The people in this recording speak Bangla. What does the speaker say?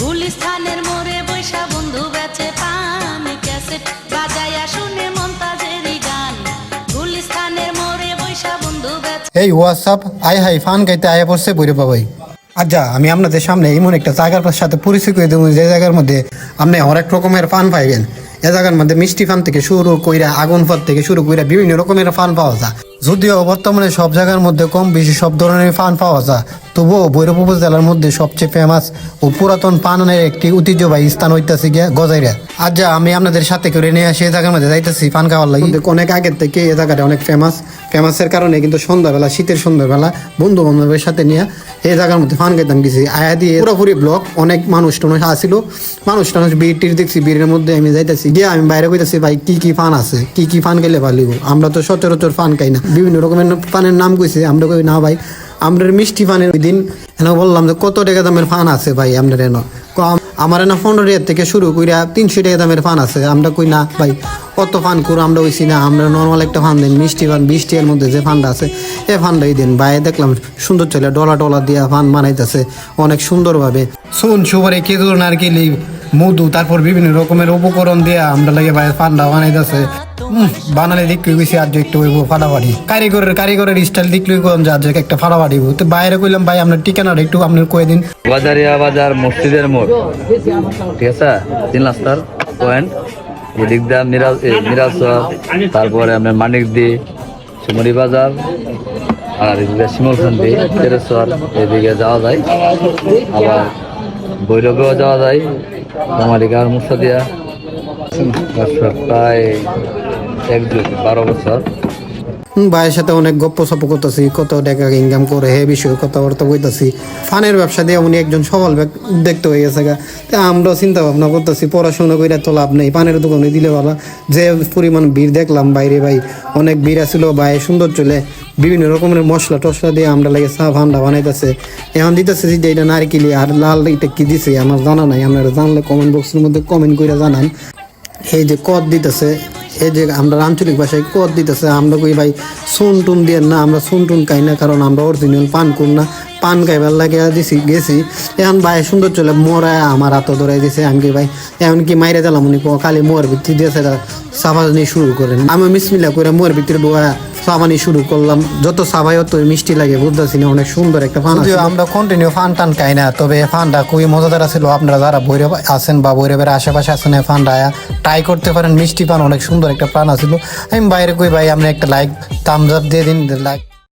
গুলিস্তানের মোড়ে বৈশা বন্ধু বেচে পান ক্যাসেট বাজায়া শুনে মমতাজেরই গান গুলিস্তানের মোড়ে বৈশা বন্ধু বেচে। এই হোয়াটসঅ্যাপ আই হাই ফান গাইতে আয়া পড়ছে বইরে বাবাই। আচ্ছা আমি আপনাদের সামনে এমন একটা জায়গার সাথে পরিচয় করে দেবো যে জায়গার মধ্যে আপনি অনেক রকমের ফান পাইবেন। এ জায়গার মধ্যে মিষ্টি ফান থেকে শুরু কইরা আগুন ফান থেকে শুরু কইরা বিভিন্ন রকমের ফান পাওয়া যায়। যদিও বর্তমানে সব জায়গার মধ্যে কম বেশি সব ধরনের ফান পাওয়া যায়, তবুও ভৈরব উপজেলার মধ্যে সবচেয়ে ফেমাস ও পুরাতন পানের একটি ঐতিহ্যবাহী স্থান হইতেছে গিয়া গজাইরা। আচ্ছা আমি আপনাদের সাথে করে নিয়ে আসি এই জায়গার মধ্যে যাইতেছি পান খাওয়ার লাগে। অনেক আগের থেকে এই জায়গাটা অনেক ফেমাসের কারণে কিন্তু সন্ধ্যাবেলা শীতের সন্ধ্যাবেলা বন্ধু বান্ধবের সাথে নিয়ে এই জায়গার মধ্যে ফান খাইতাম গেছি। আয়া দিয়ে পুরোপুরি ব্লক অনেক মানুষ টানুষ আসিল, মানুষ ভিড় টির দেখছি, ভিড়ের মধ্যে আমি যাইতেছি গিয়ে আমি বাইরে কইতেছি ভাই কি কি ফান আছে, কি কি ফান খেলে ভালো। আমরা তো সচরাচর ফান খাই না, বিভিন্ন রকমের ফানের নাম কইছে। আমরা কই না ভাই আমরা মিষ্টি ফানের ওই দিন এনে বললাম যে কত টাকা দামের ফান আছে ভাই আপনার এনে। আমার না 15 টাকা থেকে শুরু কইরা 300 টাকা দামের ফান আছে। আমরা কই না ভাই কত ফান করো, আমরা কইছি না আমরা নর্মাল একটা ফান দেন, মিষ্টি ফান 20 টাকার মধ্যে যে ফানটা আছে এই ফানটাই দেন ভাই। দেখলাম সুন্দর চলে ডলা দিয়া ফান বানাইতেছে অনেক সুন্দরভাবে। শুন সুপারি খেজুর নারকেলি মধু তারপর বিভিন্ন রকমের উপকরণ দিয়ে আমরা লাগে ভাই ফান্ডা বানাইতেছে। বানালে দেখতে গেছি আজ একটু ফাটাফাটি কারিগরের স্টাইল দেখলে আজ একটা ফাটাফাটি। তো বাইরে কইলাম ভাই আপনার ঠিকানাটা একটু আপনার কয়ে দিন। বাজারিয়া বাজার মসজিদের মোড়, ঠিক আছে, 3 রাস্তার পয়েন্ট। এদিক দিয়ে মিরাজর, তারপরে আপনার মানিকদি সুমরি বাজার, আর এদিকে শিমলখান্তি তেরেশ্বর এদিকে যাওয়া যায়। আবার ভৈরবেও যাওয়া যায়, কামারিকার মুর্শিদিয়া। প্রায় 12 বছর ভাইয়ের সাথে অনেক গপ্প সপ করতেছি, কত টাকা ইনকাম করে হে বিষয়ে কথাবার্তা বলতেছি। ফানের ব্যবসা দিয়ে উনি একজন সফল দেখতে হয়ে গেছে। আমরাও চিন্তা ভাবনা করতেছি পড়াশোনা করে তো লাভ নেই, পানের দোকানে দিলে ভালো। যে পরিমাণ ভিড় দেখলাম বাইরে ভাই, অনেক ভিড় আসছিল ভাই, সুন্দর চলে বিভিন্ন রকমের মশলা টসলা দিয়ে আমরা লাগে চা ফান্ডা বানাইতেছে। এখন দিতেছে যে এটা নারকেলি আর লাল এটা কি দিছে আমার জানা নাই, আপনারা জানলে কমেন্ট বক্সের মধ্যে কমেন্ট করে জানান। এই যে কদ দিতেছে, এই যে আমরা আঞ্চলিক ভাষায় কদ দিতেছে, আমরা কই ভাই সুন টুন দিয়ে না, আমরা সুন টুন খাই না, কারণ আমরা অরিজিনাল পান করি না। পান খাইবার লাগে গেছি। এখন ভাই সুন্দর চলে মরায় আমার হাত ধরাই দিছে। আমি কি ভাই এখন কি মাইরে দিলাম উনি খালি মোর ভিত্তি দিয়েছে সাবানি শুরু করেন। আমি মিসমিলা করে মোর ভিতরে ঢোয়া সাবানি শুরু করলাম। যত সাবাই অত মিষ্টি লাগে বুঝতেছি না, অনেক সুন্দর একটা ফান। আমরা কন্টিনিউ ফান টান খাই না, তবে ফানটা খুবই মজাদার ছিল। আপনারা যারা ভৈরব আছেন বা ভৈরবের আশেপাশে আছেন ফানটা ট্রাই করতে পারেন। মিষ্টি পান অনেক সুন্দর একটা পান আছিল। আমি বাইরে কই ভাই আপনি একটা লাইক থামস আপ দিয়ে দিন, লাইক।